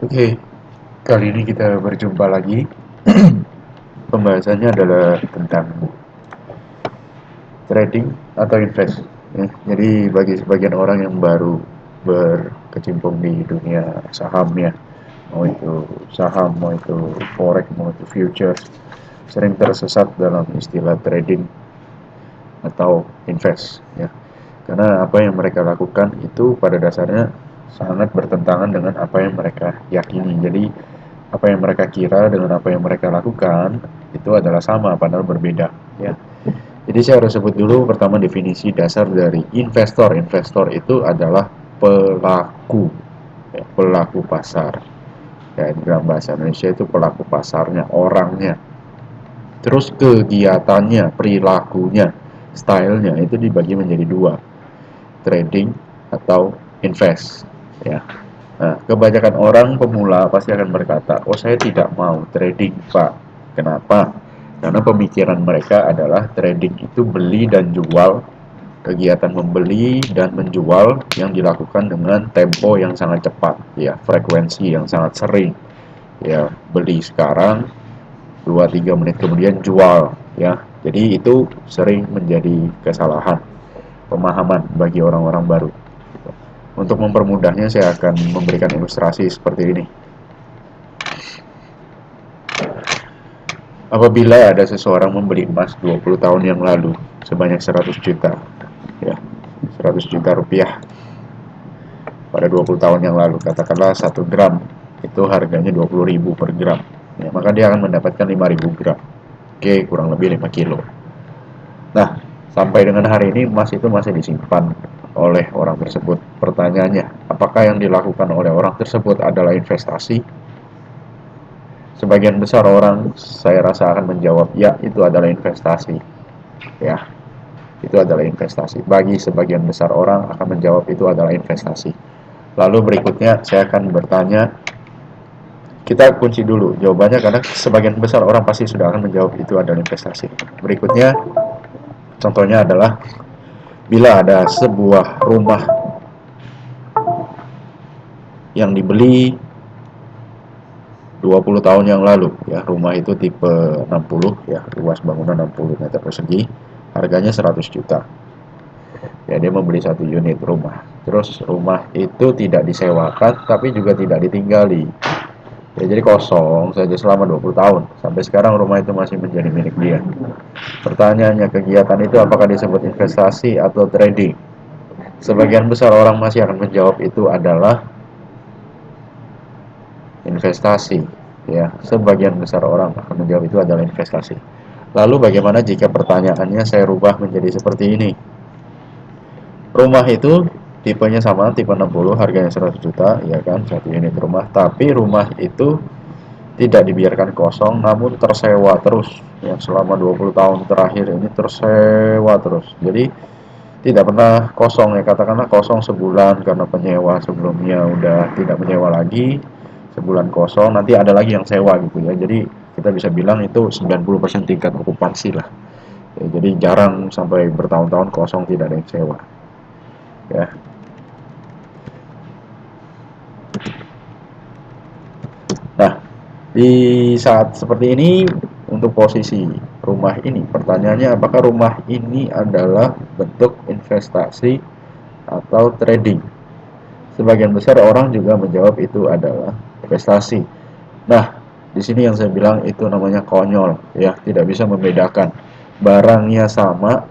Oke, kali ini kita berjumpa lagi. Pembahasannya adalah tentang trading atau invest. Ya. Jadi bagi sebagian orang yang baru berkecimpung di dunia saham ya, mau itu saham, mau itu forex, mau itu futures, sering tersesat dalam istilah trading atau invest ya. Karena apa yang mereka lakukan itu pada dasarnya sangat bertentangan dengan apa yang mereka yakini. Jadi apa yang mereka kira dengan apa yang mereka lakukan itu adalah sama padahal berbeda ya. Jadi saya harus sebut dulu pertama definisi dasar dari investor. Investor itu adalah pelaku ya, pelaku pasar. Ya, dalam bahasa Indonesia itu pelaku pasarnya, orangnya. Terus kegiatannya, perilakunya, stylenya itu dibagi menjadi dua, trading atau invest ya. Nah, kebanyakan orang pemula pasti akan berkata, oh saya tidak mau trading Pak. Kenapa? Karena pemikiran mereka adalah trading itu beli dan jual, kegiatan membeli dan menjual yang dilakukan dengan tempo yang sangat cepat, ya, frekuensi yang sangat sering. Ya, beli sekarang, 2-3 menit kemudian jual, ya. Jadi itu sering menjadi kesalahan pemahaman bagi orang-orang baru. Untuk mempermudahnya saya akan memberikan ilustrasi seperti ini. Apabila ada seseorang membeli emas 20 tahun yang lalu sebanyak 100 juta, ya, 100 juta rupiah pada 20 tahun yang lalu, katakanlah 1 gram itu harganya 20.000 per gram, ya, maka dia akan mendapatkan 5.000 gram. Oke, kurang lebih 5 kilo. Nah, sampai dengan hari ini emas itu masih disimpan oleh orang tersebut. Pertanyaannya, apakah yang dilakukan oleh orang tersebut adalah investasi? Sebagian besar orang saya rasa akan menjawab, ya, itu adalah investasi. Ya, itu adalah investasi. Bagi sebagian besar orang akan menjawab itu adalah investasi. Lalu berikutnya saya akan bertanya, kita kunci dulu jawabannya karena sebagian besar orang pasti sudah akan menjawab itu adalah investasi. Berikutnya, contohnya adalah bila ada sebuah rumah yang dibeli 20 tahun yang lalu, ya, rumah itu tipe 60, ya, luas bangunan 60 meter persegi, harganya 100 juta. Ya, dia membeli 1 unit rumah. Terus rumah itu tidak disewakan tapi juga tidak ditinggali. Ya, jadi kosong saja selama 20 tahun. Sampai sekarang rumah itu masih menjadi milik dia. Pertanyaannya, kegiatan itu apakah disebut investasi atau trading? Sebagian besar orang masih akan menjawab itu adalah investasi. Ya, sebagian besar orang akan menjawab itu adalah investasi. Lalu bagaimana jika pertanyaannya saya rubah menjadi seperti ini? Rumah itu tipenya sama, tipe 60, harganya 100 juta, ya kan, 1 unit rumah. Tapi rumah itu tidak dibiarkan kosong, namun tersewa terus. Yang selama 20 tahun terakhir ini tersewa terus. Jadi tidak pernah kosong, ya, katakanlah kosong sebulan karena penyewa sebelumnya udah tidak menyewa lagi, sebulan kosong, nanti ada lagi yang sewa gitu ya. Jadi kita bisa bilang itu 90% tingkat okupansi lah. Ya, jadi jarang sampai bertahun-tahun kosong tidak ada yang sewa. Ya. Nah, di saat seperti ini untuk posisi rumah ini, pertanyaannya apakah rumah ini adalah bentuk investasi atau trading? Sebagian besar orang juga menjawab itu adalah investasi. Nah, di sini yang saya bilang itu namanya konyol, ya, tidak bisa membedakan. Barangnya sama,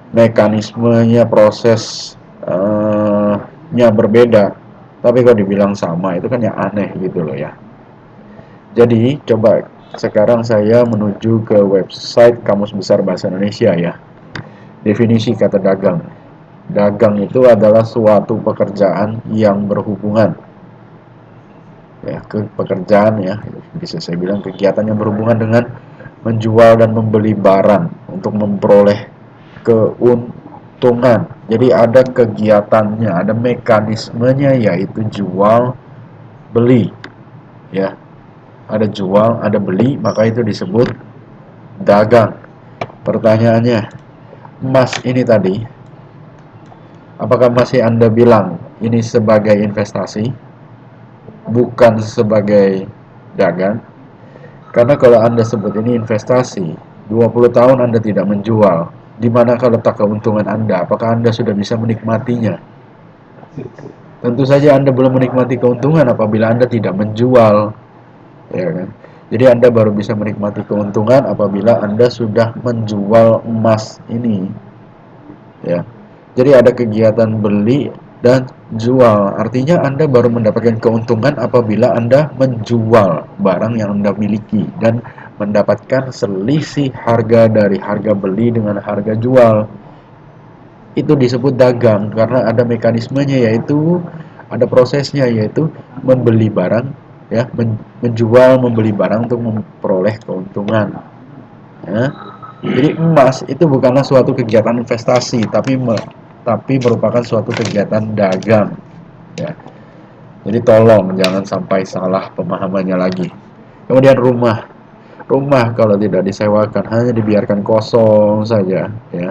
mekanismenya, prosesnya berbeda, tapi kalau dibilang sama itu kan yang aneh gitu loh ya. Jadi coba sekarang saya menuju ke website Kamus Besar Bahasa Indonesia ya. Definisi kata dagang. Dagang itu adalah suatu pekerjaan yang berhubungan, ya, ke pekerjaan, ya, bisa saya bilang kegiatan yang berhubungan dengan menjual dan membeli barang untuk memperoleh keuntungan. Jadi ada kegiatannya, ada mekanismenya, yaitu jual beli, ya. Ada jual, ada beli, maka itu disebut dagang. Pertanyaannya, emas ini tadi, apakah masih Anda bilang ini sebagai investasi? bukan sebagai dagang. Karena kalau Anda sebut ini investasi, 20 tahun Anda tidak menjual, di manakah letak keuntungan Anda? Apakah Anda sudah bisa menikmatinya? Tentu saja Anda belum menikmati keuntungan apabila Anda tidak menjual, ya kan? Jadi Anda baru bisa menikmati keuntungan apabila Anda sudah menjual emas ini, ya. Jadi ada kegiatan beli dan jual. Artinya Anda baru mendapatkan keuntungan apabila Anda menjual barang yang Anda miliki dan mendapatkan selisih harga dari harga beli dengan harga jual. Itu disebut dagang karena ada mekanismenya, yaitu ada prosesnya, yaitu membeli barang, ya, menjual membeli barang untuk memperoleh keuntungan, ya. Jadi emas itu bukanlah suatu kegiatan investasi, tapi merupakan suatu kegiatan dagang, ya. Jadi tolong jangan sampai salah pemahamannya lagi. Kemudian rumah kalau tidak disewakan, hanya dibiarkan kosong saja, ya,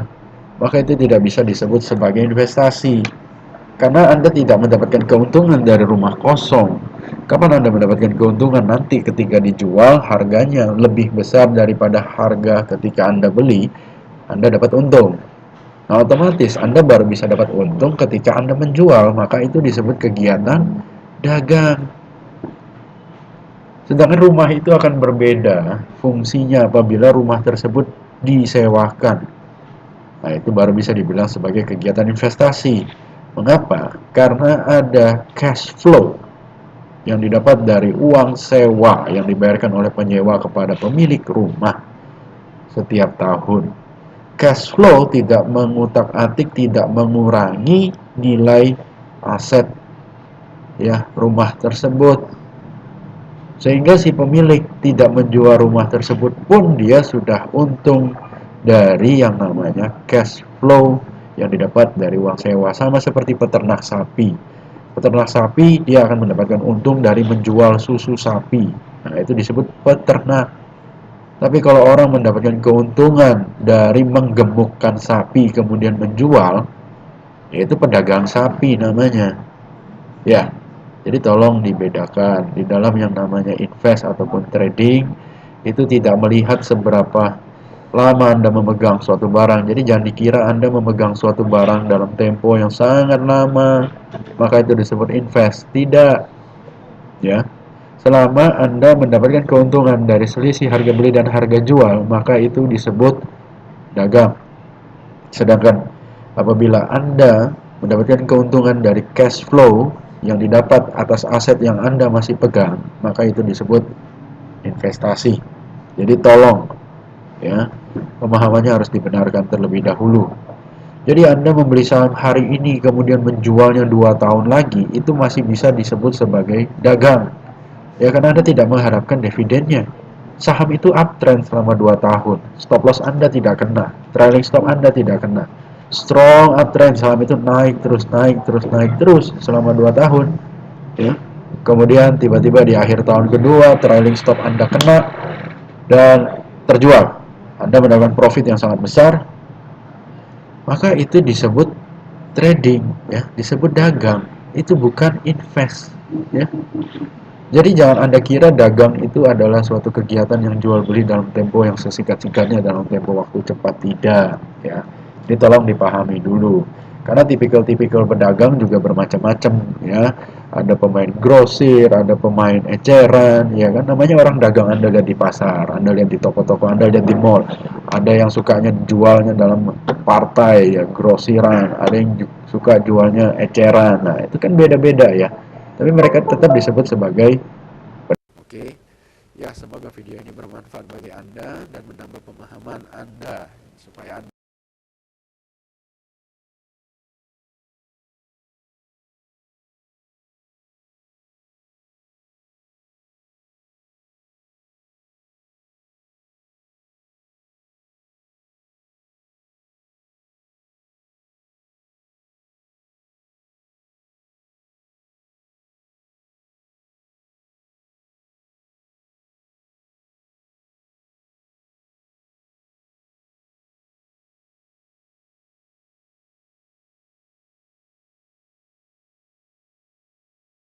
maka itu tidak bisa disebut sebagai investasi. Karena Anda tidak mendapatkan keuntungan dari rumah kosong. Kapan Anda mendapatkan keuntungan? Nanti ketika dijual harganya lebih besar daripada harga ketika Anda beli, Anda dapat untung. Nah, otomatis Anda baru bisa dapat untung ketika Anda menjual, maka itu disebut kegiatan dagang. Sedangkan rumah itu akan berbeda fungsinya apabila rumah tersebut disewakan. Nah, itu baru bisa dibilang sebagai kegiatan investasi. Mengapa? Karena ada cash flow yang didapat dari uang sewa yang dibayarkan oleh penyewa kepada pemilik rumah setiap tahun. Cash flow tidak mengutak-atik, tidak mengurangi nilai aset, ya, rumah tersebut. Sehingga si pemilik tidak menjual rumah tersebut pun dia sudah untung dari yang namanya cash flow yang didapat dari uang sewa. Sama seperti peternak sapi. Peternak sapi dia akan mendapatkan untung dari menjual susu sapi. Nah, itu disebut peternak. Tapi kalau orang mendapatkan keuntungan dari menggemukkan sapi kemudian menjual, yaitu pedagang sapi namanya. Ya, jadi tolong dibedakan. Di dalam yang namanya invest ataupun trading, itu tidak melihat seberapa lama Anda memegang suatu barang. Jadi jangan dikira Anda memegang suatu barang dalam tempo yang sangat lama, maka itu disebut invest. Tidak, ya. Selama Anda mendapatkan keuntungan dari selisih harga beli dan harga jual, maka itu disebut dagang. Sedangkan apabila Anda mendapatkan keuntungan dari cash flow yang didapat atas aset yang Anda masih pegang, maka itu disebut investasi. Jadi tolong, ya, pemahamannya harus dibenarkan terlebih dahulu. Jadi Anda membeli saham hari ini kemudian menjualnya 2 tahun lagi, itu masih bisa disebut sebagai dagang. Ya, karena Anda tidak mengharapkan dividennya. Saham itu uptrend selama 2 tahun. Stop loss Anda tidak kena. Trailing stop Anda tidak kena. Strong uptrend, saham itu naik terus, naik terus, naik terus selama 2 tahun. Ya. Kemudian tiba-tiba di akhir tahun kedua, trailing stop Anda kena dan terjual. Anda mendapatkan profit yang sangat besar. Maka itu disebut trading, ya, disebut dagang. Itu bukan invest, ya. Jadi jangan Anda kira dagang itu adalah suatu kegiatan yang jual beli dalam tempo yang sesingkat-singkatnya dalam tempo waktu cepat, tidak, ya. Ini tolong dipahami dulu. Karena tipikal-tipikal pedagang juga bermacam-macam, ya. Ada pemain grosir, ada pemain eceran, ya kan. Namanya orang dagang, Anda lihat di pasar, Anda lihat di toko-toko, Anda lihat di mall. Ada yang sukanya jualnya dalam partai, ya, grosiran, ada yang suka jualnya eceran. Nah, itu kan beda-beda, ya. Tapi mereka tetap disebut sebagai. Oke, ya, semoga video ini bermanfaat bagi Anda dan menambah pemahaman Anda supaya Anda